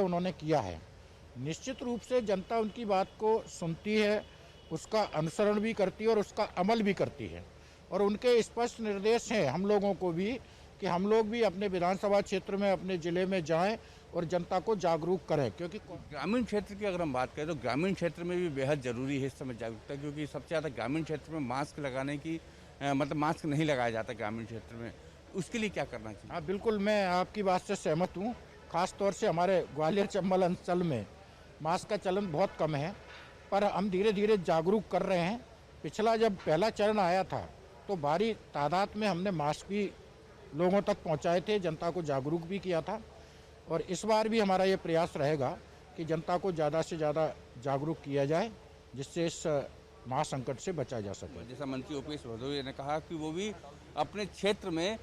उन्होंने किया है। निश्चित रूप से जनता उनकी बात को सुनती है, उसका अनुसरण भी करती है और उसका अमल भी करती है। और उनके स्पष्ट निर्देश हैं हम लोगों को भी कि हम लोग भी अपने विधानसभा क्षेत्र में, अपने ज़िले में जाएं और जनता को जागरूक करें, क्योंकि ग्रामीण क्षेत्र की अगर हम बात करें तो ग्रामीण क्षेत्र में भी बेहद ज़रूरी है इस समय जागरूकता, क्योंकि सबसे ज़्यादा ग्रामीण क्षेत्र में मास्क लगाने की मतलब मास्क नहीं लगाया जाता ग्रामीण क्षेत्र में, उसके लिए क्या करना चाहिए? हाँ, बिल्कुल मैं आपकी बात से सहमत हूँ। ख़ास तौर से हमारे ग्वालियर चंबल अंचल में मास्क का चलन बहुत कम है, पर हम धीरे धीरे जागरूक कर रहे हैं। पिछला जब पहला चरण आया था तो भारी तादाद में हमने मास्क भी लोगों तक पहुंचाए थे, जनता को जागरूक भी किया था। और इस बार भी हमारा ये प्रयास रहेगा कि जनता को ज़्यादा से ज़्यादा जागरूक किया जाए, जिससे इस महासंकट से बचा जा सके। जैसा मंत्री ओपीएस भदौरिया ने कहा कि वो भी अपने क्षेत्र में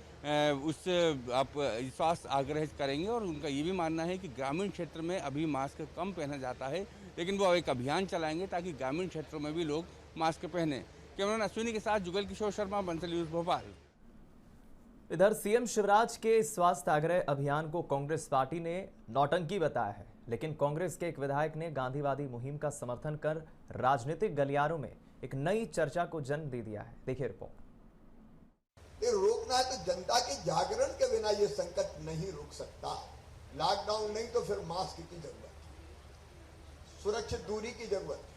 उस आप स्वास्थ्य आग्रह करेंगे, और उनका ये भी मानना है कि ग्रामीण क्षेत्र में अभी मास्क कम पहना जाता है, लेकिन वो एक अभियान चलाएंगे ताकि ग्रामीण क्षेत्रों में भी लोग मास्क पहने। कैमरामैन अश्विनी के साथ जुगल किशोर शर्मा, बंसल न्यूज़ भोपाल। इधर सीएम शिवराज के स्वास्थ्य आग्रह अभियान को कांग्रेस पार्टी ने नौटंकी बताया है, लेकिन कांग्रेस के एक विधायक ने गांधीवादी मुहिम का समर्थन कर राजनीतिक गलियारों में एक नई चर्चा को जन्म दे दिया है। देखिए रिपोर्ट। ये रोकना है तो जनता के जागरण के बिना ये संकट नहीं रुक सकता। लॉकडाउन नहीं तो फिर मास्क की जरूरत है, सुरक्षित दूरी की जरूरत है,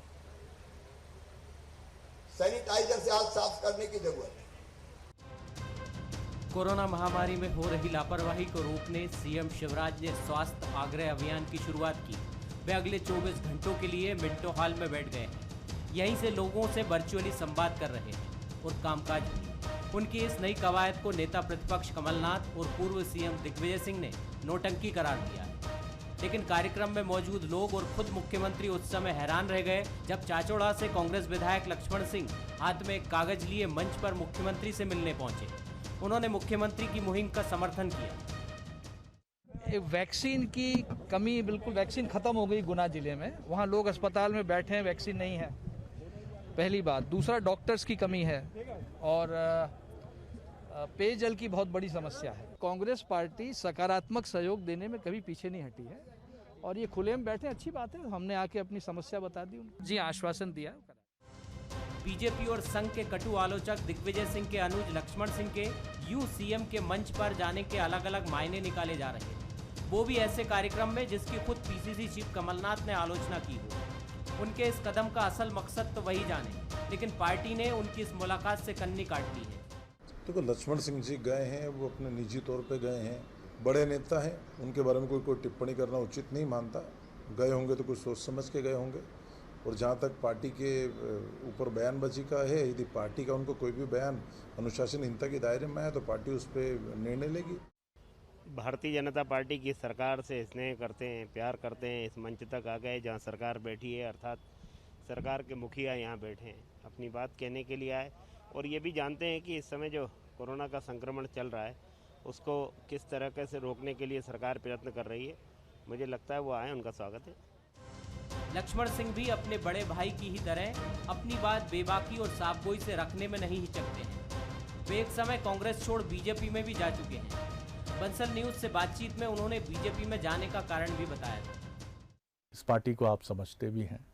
सैनिटाइजर से हाथ साफ करने की जरूरत है। कोरोना महामारी में हो रही लापरवाही को रोकने सीएम शिवराज ने स्वास्थ्य आग्रह अभियान की शुरुआत की। वे अगले 24 घंटों के लिए मिंटो हॉल में बैठ गए हैं। यहीं से लोगों से वर्चुअली संवाद कर रहे हैं और कामकाज भी। उनकी इस नई कवायद को नेता प्रतिपक्ष कमलनाथ और पूर्व सीएम दिग्विजय सिंह ने नौटंकी करार दिया है। लेकिन कार्यक्रम में मौजूद लोग और खुद मुख्यमंत्री उस समय हैरान रह गए जब चाचौड़ा से कांग्रेस विधायक लक्ष्मण सिंह हाथ में एक कागज लिए मंच पर मुख्यमंत्री से मिलने पहुंचे। उन्होंने मुख्यमंत्री की मुहिम का समर्थन किया। वैक्सीन की कमी, बिल्कुल वैक्सीन खत्म हो गई गुना जिले में। वहाँ लोग अस्पताल में बैठे हैं, वैक्सीन नहीं है, पहली बात। दूसरा, डॉक्टर्स की कमी है और पेयजल की बहुत बड़ी समस्या है। कांग्रेस पार्टी सकारात्मक सहयोग देने में कभी पीछे नहीं हटी है और ये खुले में बैठे, अच्छी बात है। हमने आके अपनी समस्या बता दी उनको, जी आश्वासन दिया। बीजेपी और संघ के कटु आलोचक दिग्विजय सिंह के अनुज लक्ष्मण सिंह के यूं सीएम के मंच पर जाने के अलग अलग मायने निकाले जा रहे हैं, वो भी ऐसे कार्यक्रम में जिसकी खुद पीसीसी चीफ कमलनाथ ने आलोचना की हो। उनके इस कदम का असल मकसद तो वही जाने, लेकिन पार्टी ने उनकी इस मुलाकात से कन्नी काट ली है। देखो, लक्ष्मण सिंह जी गए हैं, वो अपने निजी तौर पे गए हैं, बड़े नेता हैं, उनके बारे में कोई टिप्पणी करना उचित नहीं मानता। गए होंगे तो कुछ सोच समझ के गए होंगे। और जहाँ तक पार्टी के ऊपर बयानबाजी का है, यदि पार्टी का उनको कोई भी बयान अनुशासनहीनता के दायरे में है तो पार्टी उस पर निर्णय लेगी। भारतीय जनता पार्टी की सरकार से स्नेह करते हैं, प्यार करते हैं, इस मंच तक आ गए जहाँ सरकार बैठी है, अर्थात सरकार के मुखिया यहाँ बैठे हैं, अपनी बात कहने के लिए आए। और ये भी जानते हैं कि इस समय जो कोरोना का संक्रमण चल रहा है उसको किस तरह से रोकने के लिए सरकार प्रयत्न कर रही है। मुझे लगता है वो आए, उनका स्वागत है। लक्ष्मण सिंह भी अपने बड़े भाई की ही तरह अपनी बात बेबाकी और साफगोई से रखने में नहीं हिचकते हैं। वे एक समय कांग्रेस छोड़ बीजेपी में भी जा चुके हैं। बंसल न्यूज से बातचीत में उन्होंने बीजेपी में जाने का कारण भी बताया था। इस पार्टी को आप समझते भी हैं,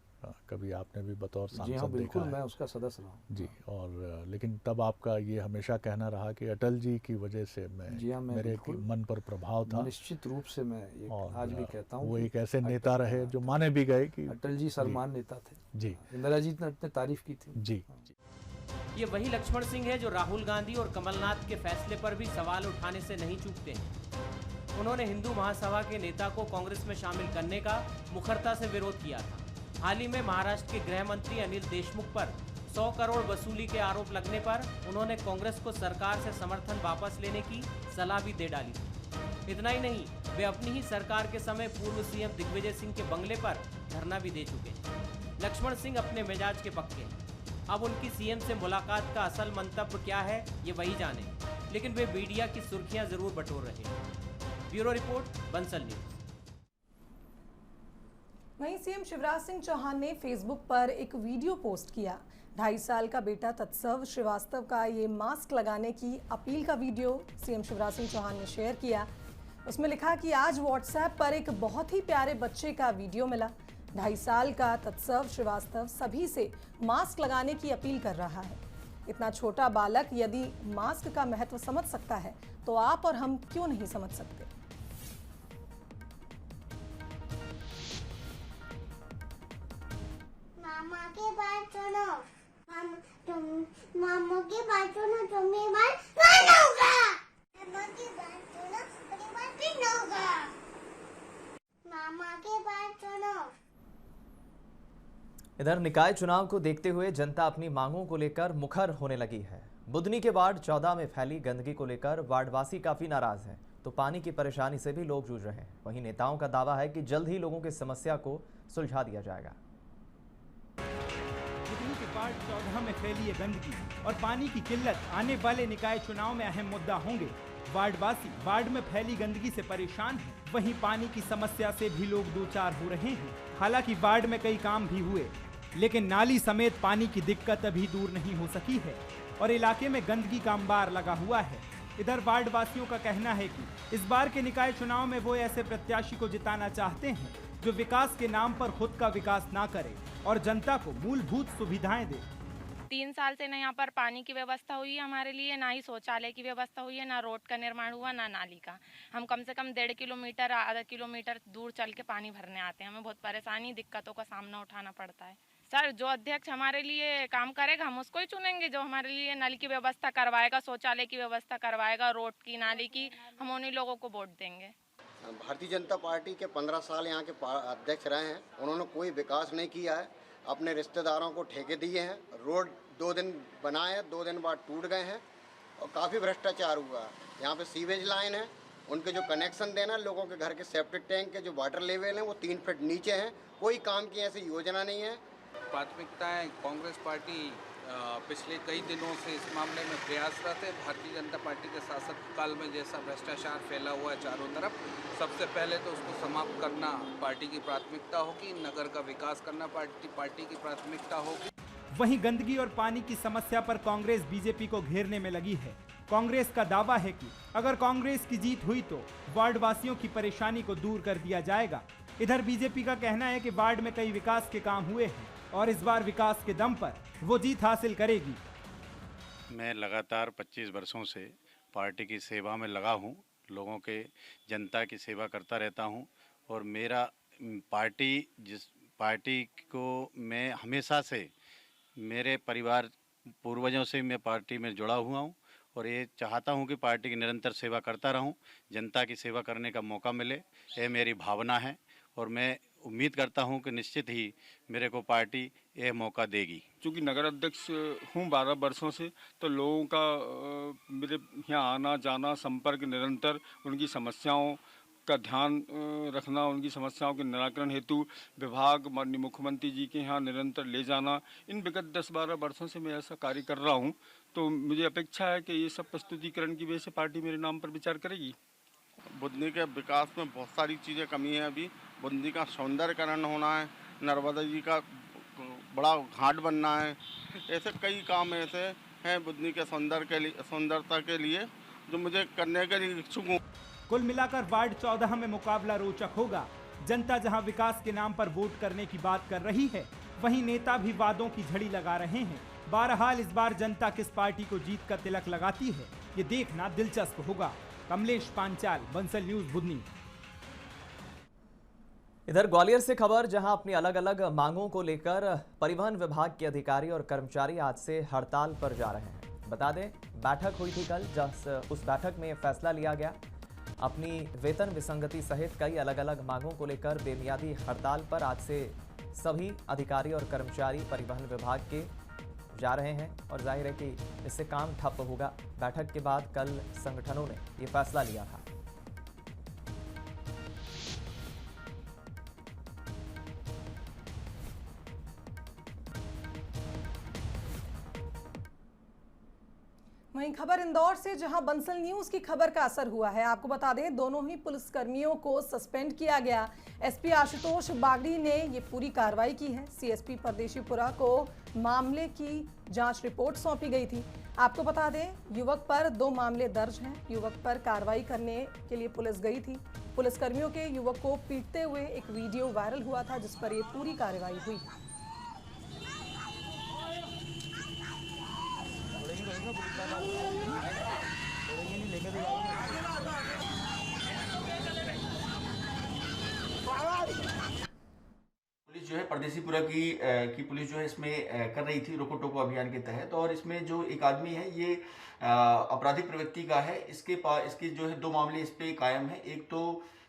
कभी आपने भी बतौर सांसद जी हाँ, बिल्कुल, देखा है। मैं उसका सदस्य रहा हूँ जी। और लेकिन तब आपका ये हमेशा कहना रहा कि अटल जी की वजह से मैं मेरे मन पर प्रभाव था। निश्चित रूप से मैं आज भी कहता हूँ वो एक ऐसे नेता रहे जो माने भी गए कि अटल जी सम्मान नेता थे। जी, इंदिरा जी ने तारीफ की थी। जी। ये वही लक्ष्मण सिंह है जो राहुल गांधी और कमलनाथ के फैसले पर भी सवाल उठाने से नहीं चूकते हैं। उन्होंने हिंदू महासभा के नेता को कांग्रेस में शामिल करने का मुखरता से विरोध किया था। हाल ही में महाराष्ट्र के गृह मंत्री अनिल देशमुख पर 100 करोड़ वसूली के आरोप लगने पर उन्होंने कांग्रेस को सरकार से समर्थन वापस लेने की सलाह भी दे डाली थी। इतना ही नहीं, वे अपनी ही सरकार के समय पूर्व सीएम दिग्विजय सिंह के बंगले पर धरना भी दे चुके हैं। लक्ष्मण सिंह अपने मिजाज के पक्के हैं। अब उनकी सीएम से मुलाकात का असल मंतव्य क्या है ये वही जाने, लेकिन वे मीडिया की सुर्खियां जरूर बटोर रहे हैं। Bureau report, Bansal news. वहीं सीएम शिवराज सिंह चौहान ने फेसबुक पर एक वीडियो पोस्ट किया। 2.5 साल का बेटा तत्सव श्रीवास्तव का ये मास्क लगाने की अपील का वीडियो सीएम शिवराज सिंह चौहान ने शेयर किया। उसमें लिखा कि आज व्हाट्सएप पर एक बहुत ही प्यारे बच्चे का वीडियो मिला। 2.5 साल का तत्सव श्रीवास्तव सभी से मास्क लगाने की अपील कर रहा है। इतना छोटा बालक यदि मास्क का महत्व समझ सकता है तो आप और हम क्यों नहीं समझ सकते। मामा के बात सुनो, मामा की बात सुनो, तुम्हें बात फिर होगा। मामा की बात सुनो, तुम्हें बात फिर होगा। मामा की बात सुनो। इधर निकाय चुनाव को देखते हुए जनता अपनी मांगों को लेकर मुखर होने लगी है। बुधनी के वार्ड 14 में फैली गंदगी को लेकर वार्डवासी काफी नाराज हैं, तो पानी की परेशानी से भी लोग जूझ रहे हैं। वहीं नेताओं का दावा है कि जल्द ही लोगों की समस्या को सुलझा दिया जाएगा। बुधनी के वार्ड 14 में फैली है गंदगी और पानी की किल्लत आने वाले निकाय चुनाव में अहम मुद्दा होंगे। वार्डवासी वार्ड में फैली गंदगी से परेशान हैं, वहीं पानी की समस्या से भी लोग दो चार हो रहे हैं। हालांकि वार्ड में कई काम भी हुए, लेकिन नाली समेत पानी की दिक्कत अभी दूर नहीं हो सकी है और इलाके में गंदगी का अंबार लगा हुआ है। इधर वार्ड वासियों का कहना है कि इस बार के निकाय चुनाव में वो ऐसे प्रत्याशी को जिताना चाहते हैं जो विकास के नाम पर खुद का विकास ना करे और जनता को मूलभूत सुविधाएं दे। 3 साल से न यहाँ पर पानी की व्यवस्था हुई है हमारे लिए, ना ही शौचालय की व्यवस्था हुई है, ना रोड का निर्माण हुआ, ना नाली का। हम कम से कम 1.5 किलोमीटर आधा किलोमीटर दूर चल के पानी भरने आते हैं। हमें बहुत परेशानी दिक्कतों का सामना उठाना पड़ता है। सर, जो अध्यक्ष हमारे लिए काम करेगा हम उसको ही चुनेंगे, जो हमारे लिए नल की व्यवस्था करवाएगा, शौचालय की व्यवस्था करवाएगा, रोड की नाली की, हम उन्हीं लोगों को वोट देंगे। भारतीय जनता पार्टी के 15 साल यहाँ के अध्यक्ष रहे हैं, उन्होंने कोई विकास नहीं किया है। अपने रिश्तेदारों को ठेके दिए हैं, रोड 2 दिन बनाए हैं, 2 दिन बाद टूट गए हैं और काफ़ी भ्रष्टाचार हुआ है। यहाँ पे सीवेज लाइन है, उनके जो कनेक्शन देना, लोगों के घर के सेप्टिक टैंक के जो वाटर लेवल हैं वो 3 फीट नीचे हैं। कोई काम की ऐसी योजना नहीं है। प्राथमिकताएं कांग्रेस पार्टी पिछले कई दिनों से इस मामले में प्रयासरत है। भारतीय जनता पार्टी के शासक काल में जैसा भ्रष्टाचार फैला हुआ है चारों तरफ, सबसे पहले तो उसको समाप्त करना पार्टी की प्राथमिकता होगी। नगर का विकास करना पार्टी की प्राथमिकता होगी। वहीं गंदगी और पानी की समस्या पर कांग्रेस बीजेपी को घेरने में लगी है। कांग्रेस का दावा है कि अगर कांग्रेस की जीत हुई तो वार्ड वासियों की परेशानी को दूर कर दिया जाएगा। इधर बीजेपी का कहना है कि वार्ड में कई विकास के काम हुए हैं और इस बार विकास के दम पर वो जीत हासिल करेगी। मैं लगातार 25 वर्षों से पार्टी की सेवा में लगा हूं, लोगों के जनता की सेवा करता रहता हूं और मेरा जिस पार्टी को मैं हमेशा से मेरे परिवार पूर्वजों से मैं पार्टी में जुड़ा हुआ हूं और ये चाहता हूं कि पार्टी की निरंतर सेवा करता रहूं, जनता की सेवा करने का मौका मिले, ये मेरी भावना है और मैं उम्मीद करता हूं कि निश्चित ही मेरे को पार्टी यह मौका देगी। चूँकि नगर अध्यक्ष हूं 12 वर्षों से, तो लोगों का मेरे यहाँ आना जाना, संपर्क निरंतर, उनकी समस्याओं का ध्यान रखना, उनकी समस्याओं के निराकरण हेतु विभाग माननीय मुख्यमंत्री जी के यहाँ निरंतर ले जाना, इन विगत 10-12 वर्षों से मैं ऐसा कार्य कर रहा हूँ। तो मुझे अपेक्षा है कि ये सब प्रस्तुतिकरण की वजह से पार्टी मेरे नाम पर विचार करेगी। बुधनी के विकास में बहुत सारी चीज़ें कमी है। अभी बुधनी का सौंदर्यकरण होना है, नर्मदा जी का बड़ा घाट बनना है, ऐसे कई काम ऐसे हैं बुधनी के सौंदर्यता के लिए जो मुझे करने के लिए इच्छुक हूँ। कुल मिलाकर वार्ड 14 में मुकाबला रोचक होगा। जनता जहां विकास के नाम पर वोट करने की बात कर रही है, वहीं नेता भी वादों की झड़ी लगा रहे हैं। बहरहाल इस बार जनता किस पार्टी को जीत का तिलक लगाती है, ये देखना दिलचस्प होगा। कमलेश पांचाल, बंसल न्यूज, बुधनी। इधर ग्वालियर से खबर, जहां अपनी अलग अलग मांगों को लेकर परिवहन विभाग के अधिकारी और कर्मचारी आज से हड़ताल पर जा रहे हैं। बता दें, बैठक हुई थी कल, उस बैठक में फैसला लिया गया। अपनी वेतन विसंगति सहित कई अलग अलग मांगों को लेकर बेमियादी हड़ताल पर आज से सभी अधिकारी और कर्मचारी परिवहन विभाग के जा रहे हैं और जाहिर है कि इससे काम ठप होगा। बैठक के बाद कल संगठनों ने ये फैसला लिया था। वहीं खबर इंदौर से, जहां बंसल न्यूज की खबर का असर हुआ है। आपको बता दें, दोनों ही पुलिसकर्मियों को सस्पेंड किया गया। एसपी आशुतोष बागड़ी ने ये पूरी कार्रवाई की है। सीएसपी परदेशीपुरा को मामले की जांच रिपोर्ट सौंपी गई थी। आपको बता दें, युवक पर 2 मामले दर्ज हैं। युवक पर कार्रवाई करने के लिए पुलिस गई थी। पुलिसकर्मियों के युवक को पीटते हुए एक वीडियो वायरल हुआ था, जिस पर ये पूरी कार्रवाई हुई। पुलिस जो है परदेशीपुरा की पुलिस जो है इसमें कर रही थी रोको टोको अभियान के तहत। और इसमें जो एक आदमी है ये आपराधिक प्रवृत्ति का है। इसके जो है 2 मामले इस पे कायम है। एक तो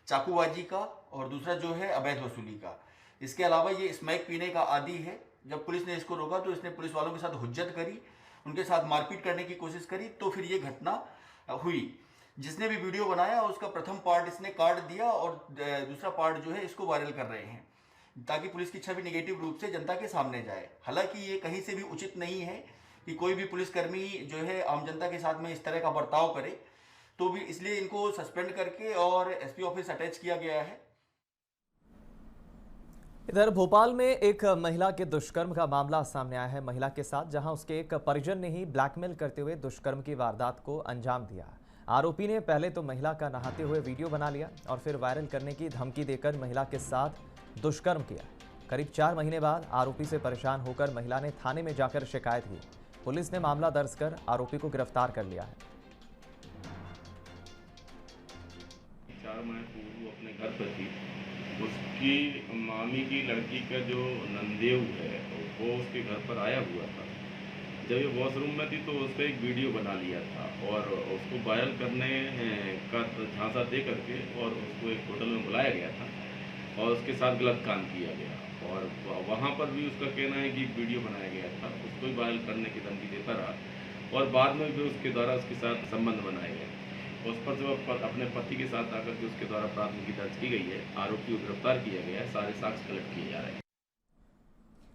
चाकूबाजी का और दूसरा जो है अवैध वसूली का। इसके अलावा ये स्मैक पीने का आदी है। जब पुलिस ने इसको रोका तो इसने पुलिस वालों के साथ हुज्जत करी, उनके साथ मारपीट करने की कोशिश करी, तो फिर ये घटना हुई। जिसने भी वीडियो बनाया उसका प्रथम पार्ट इसने काट दिया और दूसरा पार्ट जो है इसको वायरल कर रहे हैं, ताकि पुलिस की छवि नेगेटिव रूप से जनता के सामने जाए। हालांकि ये कहीं से भी उचित नहीं है कि कोई भी पुलिसकर्मी जो है आम जनता के साथ में इस तरह का बर्ताव करे, तो भी इसलिए इनको सस्पेंड करके और एसपी ऑफिस अटैच किया गया है। इधर भोपाल में एक महिला के दुष्कर्म का मामला सामने आया है महिला के साथ, जहां उसके एक परिजन ने ही ब्लैकमेल करते हुए दुष्कर्म की वारदात को अंजाम दिया। आरोपी ने पहले तो महिला का नहाते हुए वीडियो बना लिया और फिर वायरल करने की धमकी देकर महिला के साथ दुष्कर्म किया। करीब 4 महीने बाद आरोपी से परेशान होकर महिला ने थाने में जाकर शिकायत की। पुलिस ने मामला दर्ज कर आरोपी को गिरफ्तार कर लिया है। 4 महीने पूर्व अपने घर पर थी, उसकी मामी की लड़की का जो नंदेव है वो उसके घर पर आया हुआ था। जब ये वॉशरूम में थी तो उसका एक वीडियो बना लिया था और उसको वायरल करने का झांसा दे करके और उसको एक होटल में बुलाया गया था और उसके साथ गलत काम किया गया। और वहाँ पर भी उसका कहना है कि वीडियो बनाया गया था, उसको ही वायरल करने की धमकी देता रहा और बाद में भी उसके द्वारा उसके साथ संबंध बनाए गए। उस पर जो अपने पति के साथ आकर के उसके द्वारा प्राथमिकी दर्ज की गई है। आरोपी को गिरफ्तार किया गया है। सारे साक्ष्य कलेक्ट किए जा रहे हैं।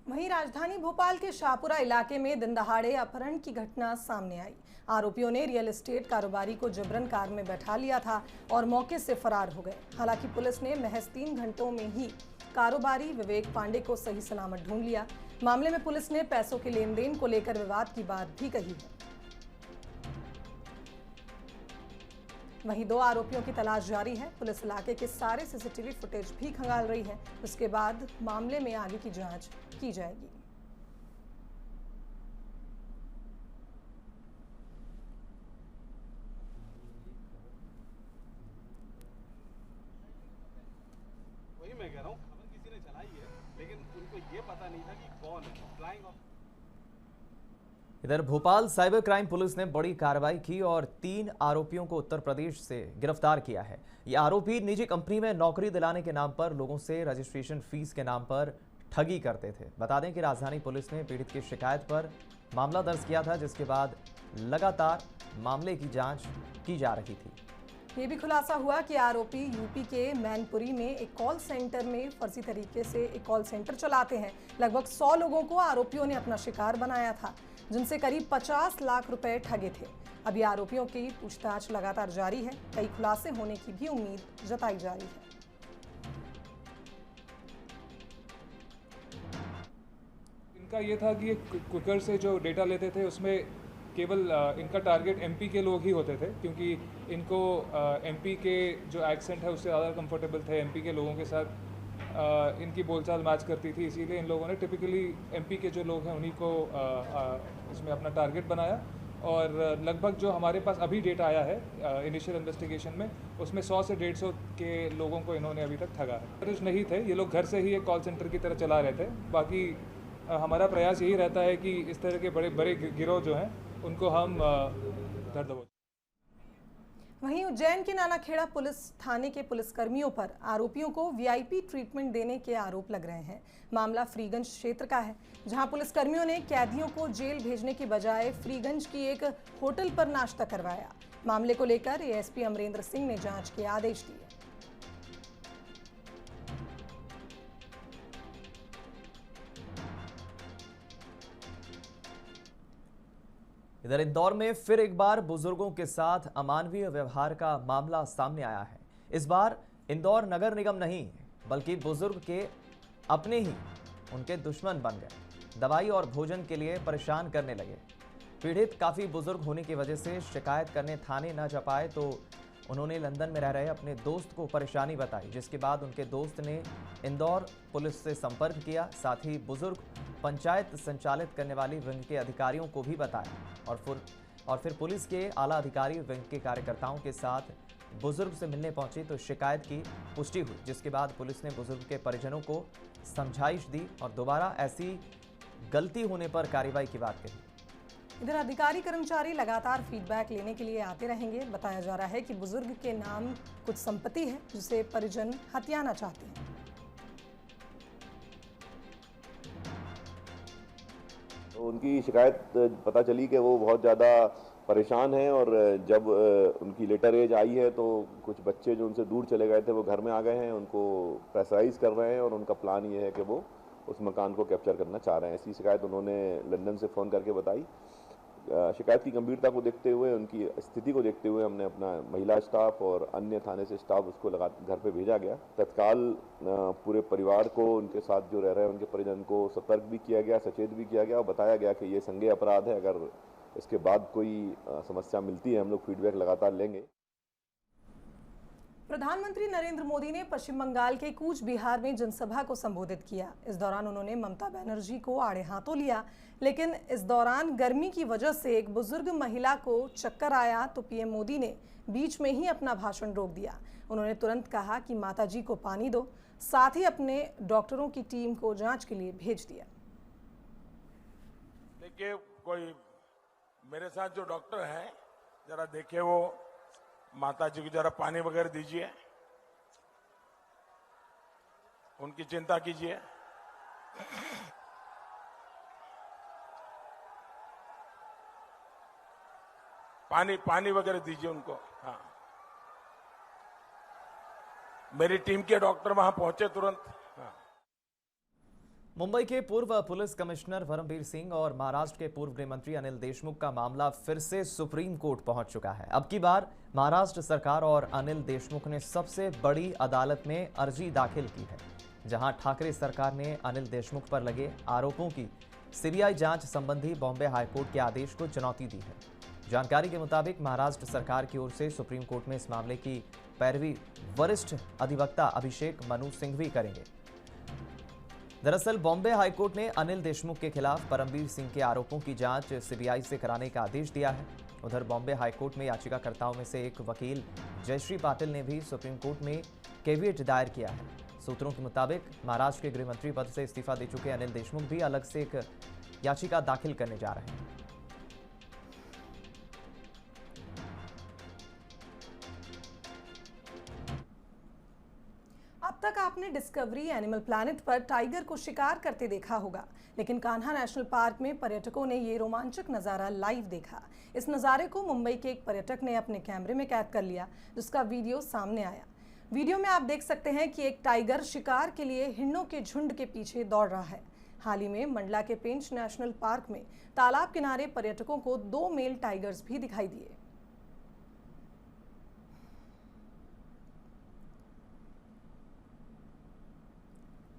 वहीं राजधानी भोपाल के शाहपुरा इलाके में दिन दहाड़े अपहरण की घटना सामने आई। आरोपियों ने रियल एस्टेट कारोबारी को जबरन कार में बैठा लिया था और मौके से फरार हो गए। हालांकि पुलिस ने महज 3 घंटों में ही कारोबारी विवेक पांडे को सही सलामत ढूंढ लिया। मामले में पुलिस ने पैसों के लेन देन को लेकर विवाद की बात भी कही है। वहीं 2 आरोपियों की तलाश जारी है। पुलिस इलाके के सारे सीसीटीवी फुटेज भी खंगाल रही है। उसके बाद मामले में आगे की जांच की जाएगी। वही मैं कह रहा हूँ, खबर किसी ने चलाई है, लेकिन उनको ये पता नहीं था कि कौन है। फ्लाइंग ऑफ इधर भोपाल साइबर क्राइम पुलिस ने बड़ी कार्रवाई की और 3 आरोपियों को उत्तर प्रदेश से गिरफ्तार किया है। ये आरोपी निजी कंपनी में नौकरी दिलाने के नाम पर लोगों से रजिस्ट्रेशन फीस के नाम पर ठगी करते थे। बता दें कि राजधानी पुलिस ने पीड़ित की शिकायत पर मामला दर्ज किया था, जिसके बाद लगातार मामले की जांच की जा रही थी। ये भी खुलासा हुआ कि आरोपी यूपी के मैनपुरी में एक कॉल सेंटर में फर्जी तरीके से एक कॉल सेंटर चलाते हैं। लगभग 100 लोगों को आरोपियों ने अपना शिकार बनाया था, जिनसे करीब 50 लाख रुपए ठगे थे। अभी आरोपियों की पूछताछ लगातार जारी है। कई खुलासे होने की भी उम्मीद जताई जा रही है। इनका ये था कि क्विकर से जो डेटा लेते थे उसमें केवल इनका टारगेट एमपी के लोग ही होते थे, क्योंकि इनको एमपी के जो एक्सेंट है उससे ज़्यादा कंफर्टेबल थे। एमपी के लोगों के साथ इनकी बोलचाल मैच करती थी, इसीलिए इन लोगों ने टिपिकली एमपी के जो लोग हैं उन्हीं को इसमें अपना टारगेट बनाया। और लगभग जो हमारे पास अभी डेटा आया है इनिशियल इन्वेस्टिगेशन में, उसमें 100 से 150 के लोगों को इन्होंने अभी तक ठगा है। कुछ नहीं थे, ये लोग घर से ही एक कॉल सेंटर की तरह चला रहे थे। बाकी हमारा प्रयास यही रहता है कि इस तरह के बड़े बड़े गिरोह जो हैं उनको हम धर दबोच। वहीं उज्जैन के नानाखेड़ा पुलिस थाने के पुलिसकर्मियों पर आरोपियों को वीआईपी ट्रीटमेंट देने के आरोप लग रहे हैं। मामला फ्रीगंज क्षेत्र का है, जहां पुलिसकर्मियों ने कैदियों को जेल भेजने की बजाय फ्रीगंज की एक होटल पर नाश्ता करवाया। मामले को लेकर एएसपी अमरेंद्र सिंह ने जांच के आदेश दिए। इधर इंदौर में फिर एक बार बुजुर्गों के साथ अमानवीय व्यवहार का मामला सामने आया है। इस बार इंदौर नगर निगम नहीं बल्कि बुजुर्ग के अपने ही उनके दुश्मन बन गए। दवाई और भोजन के लिए परेशान करने लगे। पीड़ित काफ़ी बुजुर्ग होने की वजह से शिकायत करने थाने न जा पाए तो उन्होंने लंदन में रह रहे अपने दोस्त को परेशानी बताई, जिसके बाद उनके दोस्त ने इंदौर पुलिस से संपर्क किया। साथ ही बुजुर्ग पंचायत संचालित करने वाली विंग के अधिकारियों को भी बताया और फिर पुलिस के आला अधिकारी विंग के कार्यकर्ताओं के साथ बुजुर्ग से मिलने पहुंचे तो शिकायत की पुष्टि हुई, जिसके बाद पुलिस ने बुजुर्ग के परिजनों को समझाइश दी और दोबारा ऐसी गलती होने पर कार्रवाई की बात कही। इधर अधिकारी कर्मचारी लगातार फीडबैक लेने के लिए आते रहेंगे। बताया जा रहा है कि बुजुर्ग के नाम कुछ संपत्ति है जिसे परिजन हथियाना चाहते हैं। तो उनकी शिकायत पता चली कि वो बहुत ज़्यादा परेशान हैं और जब उनकी लेटर एज आई है तो कुछ बच्चे जो उनसे दूर चले गए थे वो घर में आ गए हैं, उनको प्रेशराइज कर रहे हैं और उनका प्लान ये है कि वो उस मकान को कैप्चर करना चाह रहे हैं। ऐसी शिकायत उन्होंने लंदन से फ़ोन करके बताई। शिकायत की गंभीरता को देखते हुए, उनकी स्थिति को देखते हुए हमने अपना महिला स्टाफ और अन्य थाने से स्टाफ उसको घर पे भेजा गया। तत्काल पूरे परिवार को, उनके साथ जो रह रहे हैं उनके परिजन को सतर्क भी किया गया, सचेत भी किया गया और बताया गया कि ये संज्ञेय अपराध है। अगर इसके बाद कोई समस्या मिलती है हम लोग फीडबैक लगातार लेंगे। प्रधानमंत्री नरेंद्र मोदी ने पश्चिम बंगाल के कूच बिहार में जनसभा को संबोधित किया। इस दौरान उन्होंने ममता बनर्जी को आड़े हाथों लिया, लेकिन इस दौरान गर्मी की वजह से एक बुजुर्ग महिला को चक्कर आया तो पीएम मोदी ने बीच में ही अपना भाषण रोक दिया। उन्होंने तुरंत कहा कि माताजी को पानी दो, साथ ही अपने डॉक्टरों की टीम को जांच के लिए भेज दिया। देखिए, कोई मेरे साथ जो डॉक्टर हैं जरा देखिए, वो माताजी को जरा पानी वगैरह दीजिए, उनकी चिंता कीजिए। पानी वगैरह दीजिए उनको। हाँ, मेरी टीम के डॉक्टर वहां पहुंचे तुरंत। हाँ। मुंबई के पूर्व पुलिस कमिश्नर परमबीर सिंह और महाराष्ट्र के पूर्व गृह मंत्री अनिल देशमुख का मामला फिर से सुप्रीम कोर्ट पहुंच चुका है। अब की बार महाराष्ट्र सरकार और अनिल देशमुख ने सबसे बड़ी अदालत में अर्जी दाखिल की है, जहां ठाकरे सरकार ने अनिल देशमुख पर लगे आरोपों की सीबीआई जांच संबंधी बॉम्बे हाईकोर्ट के आदेश को चुनौती दी है। जानकारी के मुताबिक महाराष्ट्र सरकार की ओर से सुप्रीम कोर्ट में इस मामले की पैरवी वरिष्ठ अधिवक्ता अभिषेक मनु सिंघवी करेंगे। दरअसल बॉम्बे हाईकोर्ट ने अनिल देशमुख के खिलाफ परमबीर सिंह के आरोपों की जांच सीबीआई से कराने का आदेश दिया है। उधर बॉम्बे हाईकोर्ट में याचिकाकर्ताओं में से एक वकील जयश्री पाटिल ने भी सुप्रीम कोर्ट में केविएट दायर किया है। सूत्रों के मुताबिक महाराष्ट्र के गृह मंत्री पद से इस्तीफा दे चुके अनिल देशमुख भी अलग से एक याचिका दाखिल करने जा रहे हैं। अब तक आपने डिस्कवरी एनिमल प्लैनेट पर टाइगर को शिकार करते देखा होगा, लेकिन कान्हा नेशनल पार्क में पर्यटकों ने ये रोमांचक नज़ारा लाइव देखा। इस नज़ारे को मुंबई के एक पर्यटक ने अपने कैमरे में कैद कर लिया, जिसका वीडियो सामने आया। वीडियो में आप देख सकते हैं कि एक टाइगर शिकार के लिए हिरणों के झुंड के पीछे दौड़ रहा है। हाल ही में मंडला के पेंच नेशनल पार्क में तालाब किनारे पर्यटकों को 2 मेल टाइगर्स भी दिखाई दिए।